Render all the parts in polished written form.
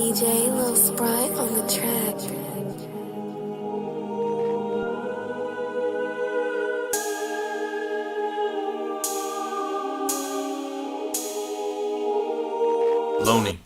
DJ Lil Sprite on the track. Loony,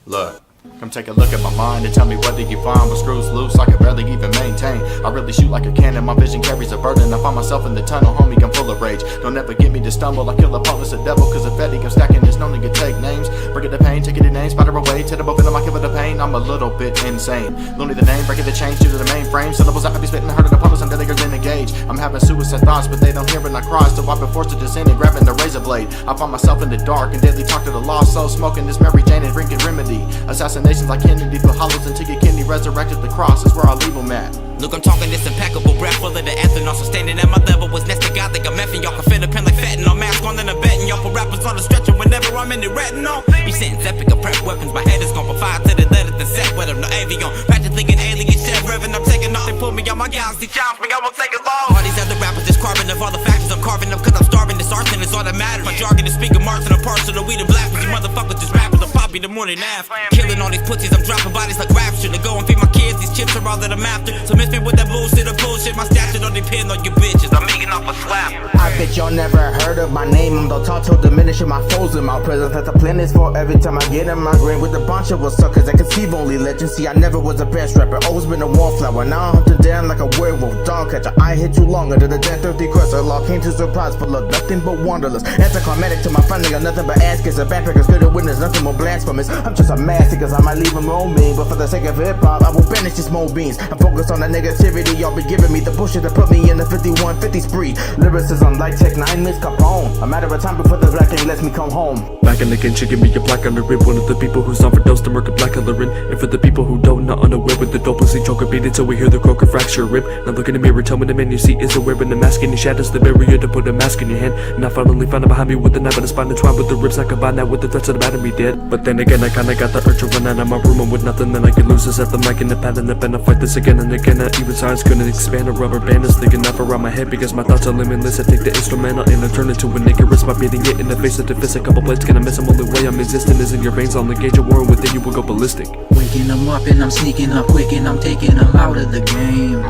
look. Come take a look at my mind and tell me whether you find with screws loose I can barely even maintain. I really shoot like a cannon, my vision carries a burden. I find myself in the tunnel, homie, I'm full of rage. Don't ever get me to stumble, I kill opponents, the devil. Cause the fetigue I'm stacking is known to take names. Bring it to pain, take it to names, spider away. Tear the book and I give it the pain, I'm a little bit insane. Loony the name, breaking the chains due to the mainframe. Syllables I be spitting, hurting opponents, I'm deadlier than a gauge. I'm having suicide thoughts, but they don't hear when I cry. So I've been forced to descend and grabbing the razor blade. I find myself in the dark and deadly talk to the lost soul. Smoking this Mary Jane and drinking remedy. Assassinations like Kennedy, fill hollows until your kidney resurrected. The cross is where I leave them at. Look, I'm talking this impeccable breath full of the ethanol. So standing at my level was next to God, think I'm effing. Y'all can feel the pen like fentanyl. Mask on, then I'm betting y'all for rappers on the stretcher whenever I'm in the retinol. Be sentence epic, I prep weapons, my head is gone. From fire to the letter, the set with them, no avion. Practically an alien chef, revving, I'm taking off. They pull me out my galaxy, challenge me, I won't take it long. All these other rappers just carving of all the factors, I'm carving them cause I'm starving. This arson is all that matters. My jargon is speaking marks and I'm parcel of weed and black. These motherfuckers just rappers, I'm poppy the morning after. Killing all these pussies, I'm dropping bodies like rapture. To go and feed my kids, these chips are all that I'm after. So miss me with that bullshit. Bullshit, my stature don't depend on you bitches. I'm making off a slap. I bet y'all never heard of my name. I'm the tall to diminishing my foes in my presence. That's a plan is for every time I get in my grain with a bunch of us suckers that conceive only legends. See, I never was a best rapper, always been a wallflower. Now I'm hunted down like a werewolf, dog catcher. I hit too long under the death 30 crust. A law came to surprise, full of nothing but wanderlust. Anticlimactic to my finding of nothing but ass kiss. A backpacker scared to witness nothing more blasphemous. I'm just a master cause I might leave them roaming, but for the sake of hip hop, I will banish these small beans. I'm focused on the negativity y'all be giving me, the bullshit that put me in the 5150 spree. Lyricism like Tech 9 Miss Capone. A matter of time before the black thing lets me come home. Back and again, she give me a black on the rib. One of the people who's overdosed to murder black coloring. And for the people who don't, not unaware with the dopelessly choker beaten till we hear the croaker fracture rib. Now look in the mirror, tell me the man you see is aware when the mask in your shadows, the barrier to put a mask in your hand. And I finally found it behind me with the knife and a spine entwined with the ribs. I combine that with the threats of the battery dead. But then again, I kinda got the urge to run out of my room, and with nothing then I could lose this at the mic and the pad and the pen. I fight this again and again. Not even science couldn't expand. A rubber band is thick enough around my head because my thoughts are limitless. I take the instrumental and I turn it to an Icarus by beating it in the face of the fist. A couple blades gonna miss them. Only way I'm existing is in your veins. I'll engage a war within you will go ballistic. Waking them up and I'm sneaking up quick and I'm taking them out of the game.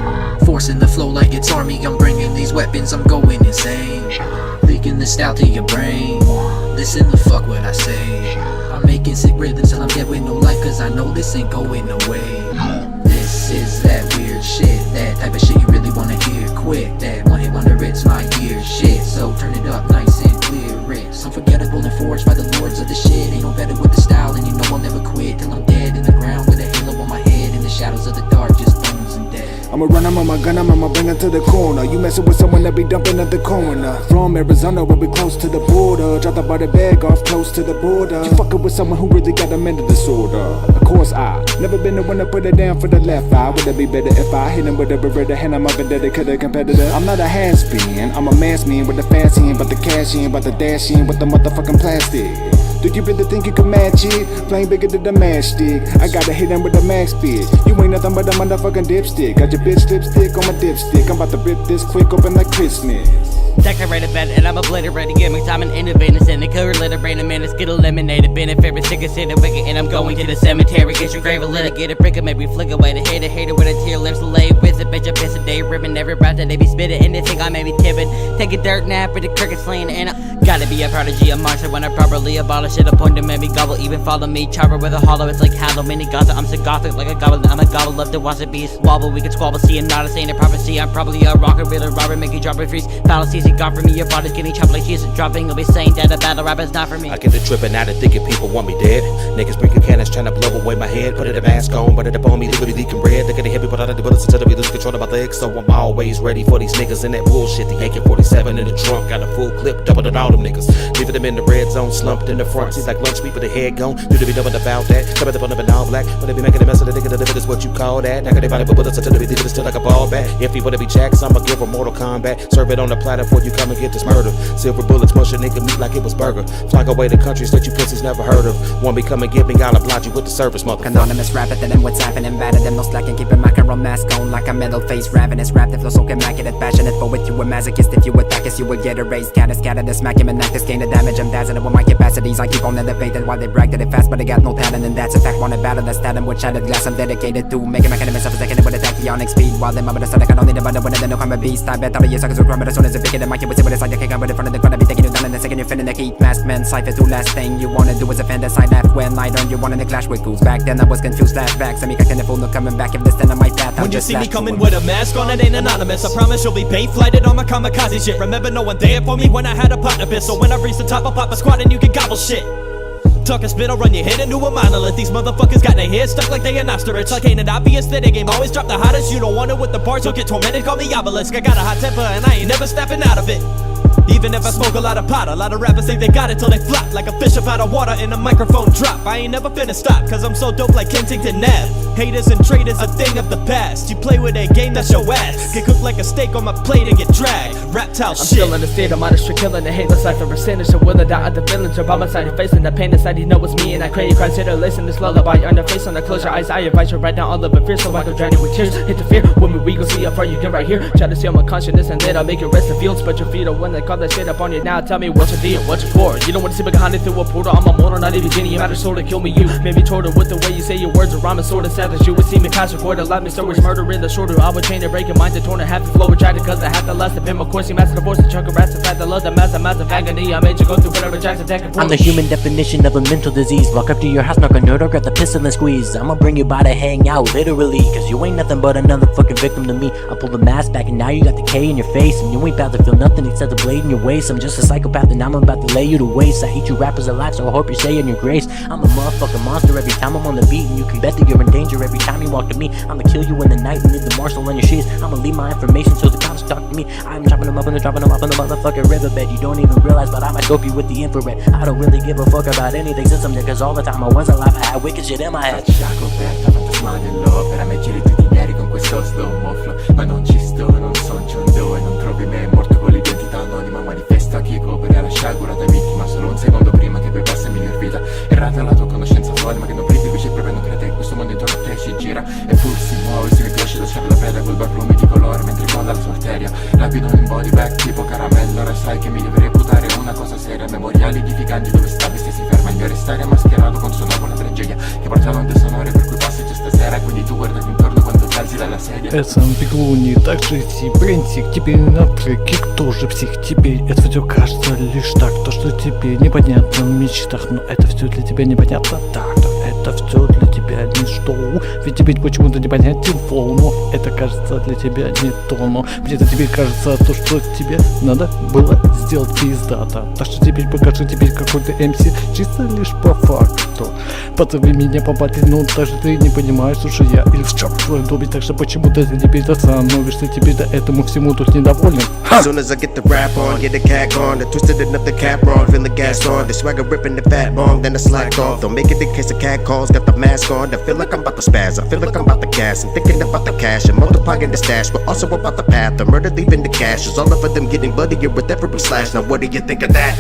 Forcing the flow like it's army, I'm bringing these weapons, I'm going insane. Leaking this out to your brain. Listen to fuck what I say. I'm making sick rhythms till I'm dead with no life, cause I know this ain't going away. This is that weird shit, that type of shit you really wanna hear quick. That one hit wonder, it's my ear shit. So turn it up nice and clear. It's unforgettable and forged by the lords of the shit. Ain't no better with the style, and you know I'll never quit till I'm dead in the ground with a halo on my head. In the shadows of the dark, just bones and dead. I'ma run, I'm on my gun, I'ma bring it to the corner. You messing with someone that be dumping at the corner. From Arizona, where we close to the border. Drop the body bag off close to the border. You fucking with someone who really got a mental disorder. Of course I never been the one to put it down for the left eye. Would it be better if I hit him with a Beretta hand? I'm a vendetta, could a competitor. I'm not a has-been, I'm a mass man with the fancy in, but the cash in, but the dash in with the motherfucking plastic. Do you really think you can match it? Playing bigger than the matchstick. I gotta hit him with the max speed. You ain't nothing but a motherfucking dipstick. Got your bitch lipstick on my dipstick. I'm about to rip this quick open like Christmas. Decorated better and I'm obliterated. Give me time and innovative. Send the color litter brain a minute. Get eliminated. Been a favorite sick and sit wicked. And I'm going to the cemetery. Get your grave a litter. Get a prick and maybe flick away the hater with a tear lips lay with it. Bitch, I piss a day ribbon. Every breath that they be spitting. And they think I may be tipping. Take a dirt nap with the crickets slaying. And I gotta be a prodigy, a monster when I properly abolish it. A point to maybe gobble. Even follow me. Chopper with a hollow. It's like Halloween. Gaza. I'm so gothic like a goblin. I'm a gobble. Love to watch the beast wobble. We can squabble. See, I'm not a saint. A prophecy. I'm probably a rocker. Riddler. Robber. Make you drop a freeze. Fallacies. And God for me. Your body's getting chopped like cheese. Dropping. You'll be saying that a battle rap is not for me. I get the tripping out of thinking people want me dead. Niggas bringing cannons trying to blow away my head. Put a mask on, but it up on me, literally leaking red. They're gonna hit me without the bullets until we lose control of my legs. So I'm always ready for these niggas and that bullshit. The AK-47 in the trunk, got a full clip, double than all them niggas. Leaving them in the red zone, slumped in the front. Seems like lunch meat with the head gone. Do they be knowing about that? Come at the bun of an all black. When they be making a mess of the nigga, deliver this what you call that. Now they body with bullets until they leave it still like a ball bat. If you wanna be jacks, I'ma give them Mortal Kombat. Serve it on the platter before you come and get this murder. Silver bullets, mush a nigga meat like it was burger. Fly away to countries that you pussies never heard of. Want me come and get me, I'll oblige you with the service, motherfucker. Anonymous rapper, then what's happening? Better than no slacking, keep a macaron mask on like a metal face. Ravenous rap, the flow so immaculate, passionate. But with you a masochist, if you attack us, you will get erased. Scatter, scatter, the smack him and act this gain the damage. I'm dazzling with my capacities. I keep on elevating while they brag that they fast, but they got no talent, and that's a fact. Wanna battle that's talent with shattered glass. I'm dedicated to making my enemies of a second with a tachyonic speed. While them up with the sun, I can only the bundle with the no crime beast. I bet all of you suckers will crumble as soon as they pick it. The mic with it like a kick, I'm in front of the crowd. I be taking you down in the second you're feeling the heat. Masked man, cypher to last thing you wanna do is offend us. I laugh when I learned you wanted to clash with ghouls. Back then I was confused, flashbacks. I mean I can't fool no coming back if this then on my path. When you see me coming with a mask on, it ain't anonymous. I promise you'll be bait flighted on my kamikaze shit. Remember no one there for me when I had a partner bit. So when I reach the top, I'll pop a squad and you can gobble shit. Talk a spit, I'll run your head into a monolith. These motherfuckers got their heads stuck like they an ostrich. Like ain't it obvious that they game always drop the hottest? You don't want it with the bars, you'll get tormented, call me obelisk. I got a hot temper and I ain't never snapping out of it. Even if I smoke a lot of pot, a lot of rappers think they got it till they flop. Like a fish up out of water in a microphone drop. I ain't never finna stop, cause I'm so dope like Kensington Ave. Haters and traitors, a thing of the past. You play with a game, that's your ass. Get cooked like a steak on my plate and get dragged. Rap towel shit. I'm still in the state of monster, killing the hate life for percentage. So will I die at the villains or by my side, facing the pain inside. You know it's me and I create cries here to listen this lullaby. On the face, on the close your eyes, I advise you right now all of it fear. So I go drown you with tears, hit the fear. With me we go see how far you get right here. Try to steal my consciousness and then I'll make it rest in fields. But your feet are when they call that shit up on you now. Tell me what's your deal, what's your for? You don't want to see me behind it through a portal. I'm a mortal, not even genie. You matter sort of kill me, you made me torture with the way you say your words are rhyming sort of sad that you would see me pass record. A lot of stories, murder in the shorter. I would train to breaking minds and torn and have to flow with tragic cause I have to last to pin my course. You master the voice, the chunk of rats, the fact, the love, the mass of agony. I made you go through whatever jacks attack and I'm the human definition of a mental disease. Walk up to your house, knock on your door, grab the pistol and squeeze. I'ma bring you by to hang out, literally. Cause you ain't nothing but another fucking victim to me. I pull the mask back and now you got the K in your face. And you ain't about to feel nothing except the blade in your waist. I'm just a psychopath and I'm about to lay you to waste. I eat you rappers alive, so I hope you stay in your grace. I'm a motherfucking monster every time I'm on the beat. And you can bet that you're in danger every time you walk to me. I'ma kill you in the night and leave the marshal on your sheets. I'ma leave my information so the cops talk to me. I'm chopping them up and dropping them off in the motherfucking riverbed. You don't even realize, but I might dope you with the infrared. I don't really give a fuck about anything since I'm there, cause all the time I was alive I had wicked shit in my head. Faccia coperta, fantasma dell'opera, me giri tutti neri con questo slow mo flow. Ma non ci sto, non son John Doe e non trovi me morto con l'identità anonima. Manifesto a chi copre la sciagura da vittima solo un secondo prima che poi passa a miglior vita. Errata la tua conoscenza attuale ma che non brigli qui c'è proprio non crede che questo mondo intorno a te si gira. E pur si muove, si mi piace lasciare la preda col barlume di colore mentre colla la sua arteria. Lapido in body bag tipo caramello, ora sai che mi devi reputare una cosa seria. Memoriali edificanti dove stavi se si ferma il mio restare mascherato con suono una tragedia che porta onde sonore per cui passeggia stasera. Quindi tu guardati intorno quando calzi dalla sedia. Сам Луни, также Брентик, теперь на треке, кто же псих? Теперь это все кажется лишь так, то что тебе непонятно в мечтах, но это все для тебя непонятно так, это все для тебя ничто, ведь теперь почему-то непонятен флоу, но это кажется для тебя не то, но где-то тебе кажется то, что тебе надо было сделать пиздато, так что теперь покажи теперь какой-то MC, чисто лишь по факту, позови меня попасть, но даже ты не понимаешь, слушай, я или в чёрт твой доме, так что почему-то ты теперь становишься теперь-то этому всему тут недоволен. As soon as I get the rap on, get the cat gone, the twisted enough the cap on, feel the gas on, the swagger ripping the fat bong, then the slack off. Don't make it in case the cat calls, got the mask on. I feel like I'm about to spaz, I feel like I'm about to gas, and thinking about the cash and multiplying the stash, but also about the path, the murder leaving the cash. Is all of them getting bloodier with every slash. Now what do you think of that?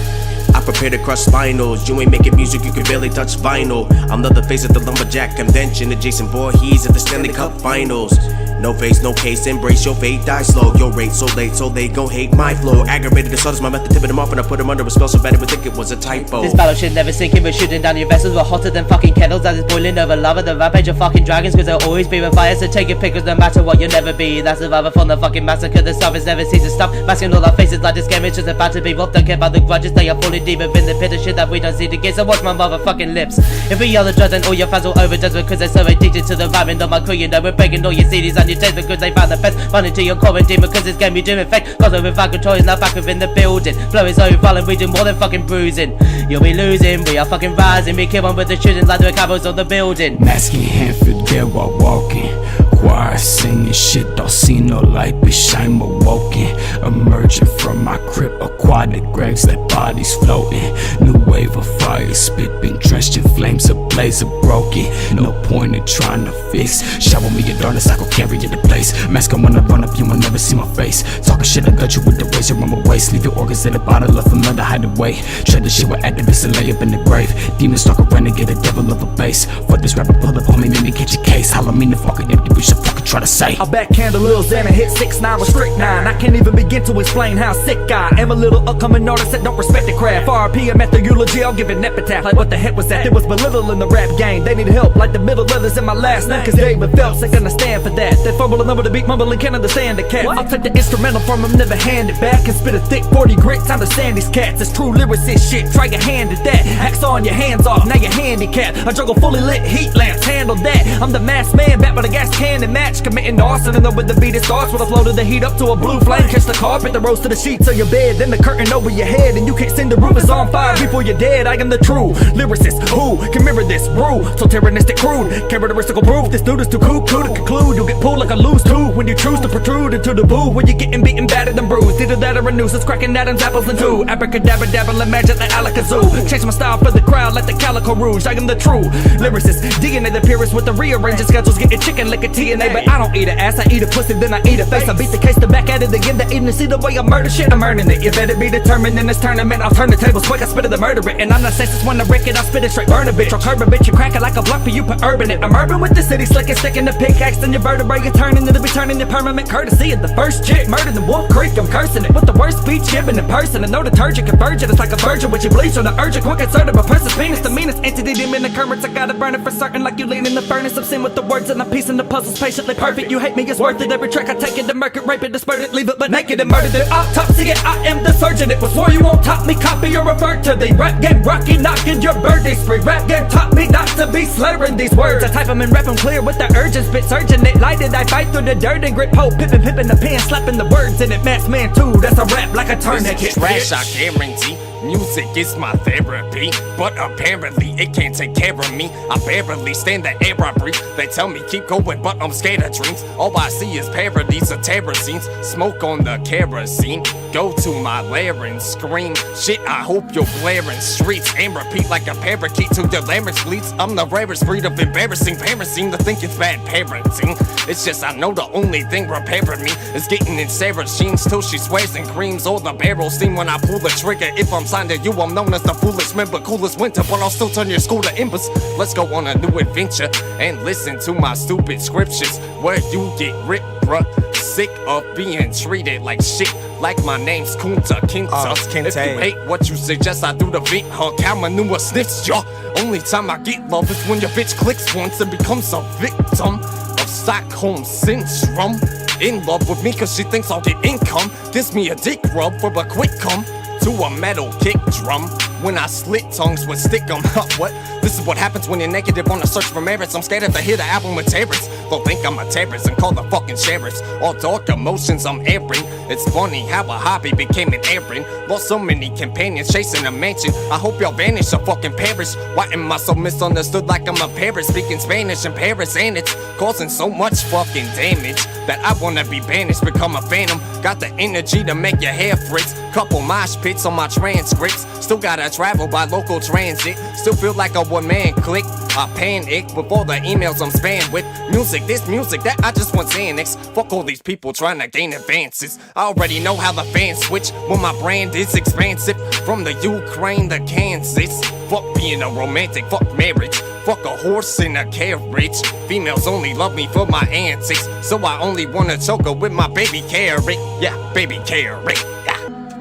I prepare to crush spinals. You ain't making music, you can barely touch vinyl. I'm the face at the lumberjack convention, adjacent Voorhees at the Stanley Cup finals. No face, no case, embrace your fate, die slow. Your rate so late, so they gon' hate my flow. Aggravated, the salt is my method, tipping them off, and I put them under a spell so bad they would think it was a typo. This battle should never sink in, we're shooting down your vessels. We're hotter than fucking kettles as it's boiling over lava. The rampage of fucking dragons, cause they'll always be with fire. So take your pick, cause no matter what, you'll never be. That's survivor from the fucking massacre. The surface never sees to stop. Masking all our faces like this game is just about to be robbed. Don't care about the grudges, they are falling deep within the pit of shit that we don't see to get. So watch my motherfucking lips. If we are the drugs, then all your fans will overdose because they're so addicted to the rhyming on my crew. You know we're breaking all your CDs on your tapes because they found the best. Run into your quarantine because this game you do infect. Cause we're without control is now back within the building. Flow is so violent, we do more than fucking bruising. You'll be losing, we are fucking rising. We kill one with the shooting like the cameras on the building. Masking hand for dead while walking. Choir singing shit, don't see no light, bitch, I'm awoken. Emerging from my crib, aquatic graves, like bodies floating. New wave of fire, spit been drenched in flames ablaze. laser broken. No point in trying to fix. Shower me in darkness, I go carry you to place. Mask on when I run up, you will never see my face. Talking shit, I got you with the razor on my waist. Leave your organs in a bottle of them under hideaway. Shred the shit with activists and lay up in the grave. Demons stalk a renegade, a devil of a base. Fuck this rapper, pull up on me, make me catch your case. Holla me the fucking empty, we should fucking try to say. I backhand a Lil Xan and hit 6'9" with strict 9. I can't even begin to explain how sick I am. A little upcoming artist that don't respect the craft. RP, I'm at the eulogy, I'll give an epitaph. Like what the heck was that? It was belittling the rap game. They need help like the middle letters in my last name. Cause David Phelps ain't gonna stand for that. That fumble number the beat mumbling can't understand the cat. I'll take the instrumental from him, never hand it back. And spit a thick 40 grit, time to stand these cats. It's Tru Lyricist shit, try your hand at that. Axe on your hands off, now you're handicapped. I juggle fully lit heat lamps, handle that. I'm the masked man, back with a gas can and match. Committing arson and then with the beat it starts. With a flow to the heat up to a blue flame. Catch the carpet, the roast to the sheets of your bed. Then the curtain over your head and you can't sing the roof is on fire before you're dead. I am the Tru Lyricist, who can mirror this brew? So tyrannistic crude, characteristical proof. This dude is too cool to conclude. You'll get pulled like a loose tube when you choose to protrude into the boo. When you're getting beaten, battered and bruised. Either that or a noose is cracking Adam's apples in two. Abracadabra dabble and magic like alakazoo. Change my style for the crowd like the Calico Rouge. I am the Tru Lyricist, DNA the purest with the rearranging schedules. Getting chicken like a TNA, but I don't eat an ass. I eat a pussy, then I eat a face. I beat the case to back at it again. The evening, see the way I murder shit, I'm earning it. You better be determined in this tournament. I'll turn the tables quick, I spit it the murder it. And I'm not sexist when I wreck it, I spit it straight, burn a bitch. I'll curb a bitch, you crack it like a block for you, put urban it. I'm urban with the city, slick and sticking the pickaxe. Then your vertebrae, you're turning, it'll be turning your permanent courtesy. Of the first chick, murdered in Wolf Creek, I'm cursing it. With the worst speech given in person. And no detergent, convergent, it's like a virgin with your bleach on the urgent. Quick insert of a person's penis, the meanest entity, demon occurrence. I gotta burn it for certain, like you lean in the furnace. I'm sin with the words and I'm piecing the puzzles patiently perfect. You hate me, it's worth it. Every track I take it to murk it, rape it, disperse it, leave it but naked and murdered it. Autopsy it, I am the surgeon. It was swore you won't top me, copy or revert to the rap game. Rocky knocking your birthday spree. Rap game taught me not to be slurring these words. I type them and rap them clear with the urgent spit surging it. Lighted, I fight through the dirt and grit pole. Pippin' the pen, slapping the words in it. Masked man too, that's a rap like a tourniquet. Trash, I guarantee. Music is my therapy, but apparently it can't take care of me. I barely stand the air I breathe. They tell me keep going, but I'm scared of dreams. All I see is parodies of terror scenes. Smoke on the kerosene. Go to my lair and scream. Shit, I hope you're blaring streets and repeat like a parakeet to the larynx bleeds. I'm the rarest breed of embarrassing parents seem to think it's bad parenting. It's just I know the only thing repairing me is getting in Sarah's jeans till she swears and creams. All the barrels steam when I pull the trigger. If I'm signed to you, I'm known as the foolish member, coolest winter, but I'll still turn your school to embers. Let's go on a new adventure and listen to my stupid scriptures where you get ripped, bruh. Sick of being treated like shit, like my name's Kunta Kinte. If you hate what you suggest, I do the vent hunk. How manure sniffs, y'all. Only time I get love is when your bitch clicks once and becomes a victim of Stockholm Syndrome. In love with me cause she thinks I'll get income. Gives me a dick rub for a quick come to a metal kick drum. When I slit tongues would stick them. What? This is what happens when you're negative on a search for merits. I'm scared if they hear the album with terrorists. They'll think I'm a terrorist and call the fucking sheriffs. All dark emotions I'm airing. It's funny how a hobby became an errand. Lost so many companions chasing a mansion. I hope y'all vanish or fucking perish. Why am I so misunderstood like I'm a parrot speaking Spanish in Paris? And it's causing so much fucking damage that I wanna be banished, become a phantom. Got the energy to make your hair fritz. Couple mosh pits on my transcripts. Still gotta travel by local transit. Still feel like a one-man clique. I panic with all the emails I'm spammed with. Music this, music that, I just want Xanax. Fuck all these people trying to gain advances. I already know how the fans switch when my brand is expansive. From the Ukraine to Kansas. Fuck being a romantic, fuck marriage. Fuck a horse in a carriage. Females only love me for my antics. So I only wanna choke her with my baby carrot. Yeah, baby carrot. Yeah.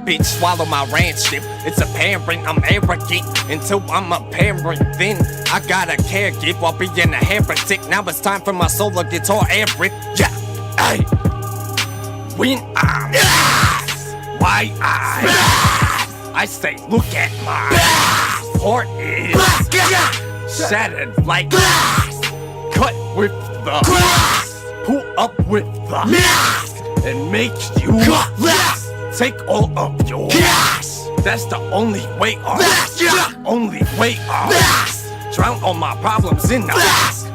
Bitch, swallow my ranch dip. It's apparent I'm arrogant until I'm a parent. Then I gotta care give while being a heretic. Now it's time for my solo guitar average. Yeah, hey. When I'm why I say look at my heart is shattered like cut with the pull up with the and make you take all of your that's the only way off. Only way off. Drown all my problems in the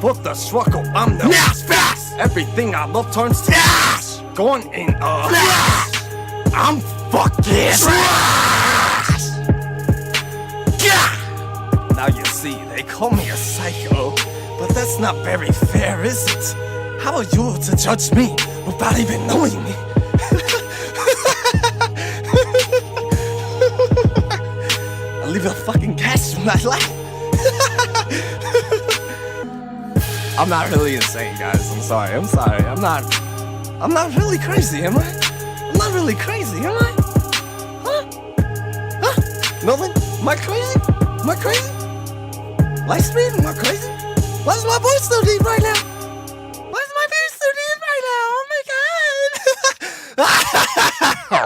for the struggle I'm the everything I love turns to gone in I'm fucking trash. Now you see see, they call me a psycho, but that's not very fair, is it? How are you to judge me without even knowing me? I leave a fucking cast in my life. I'm not really insane, guys. I'm sorry. I'm not really crazy, am I? I'm not really crazy, am I? Huh? Nothing? Am I crazy? Am I crazy? LyteSpeed? Am I crazy? Why is my voice so deep right now? Why is my voice so deep right now? Oh my god!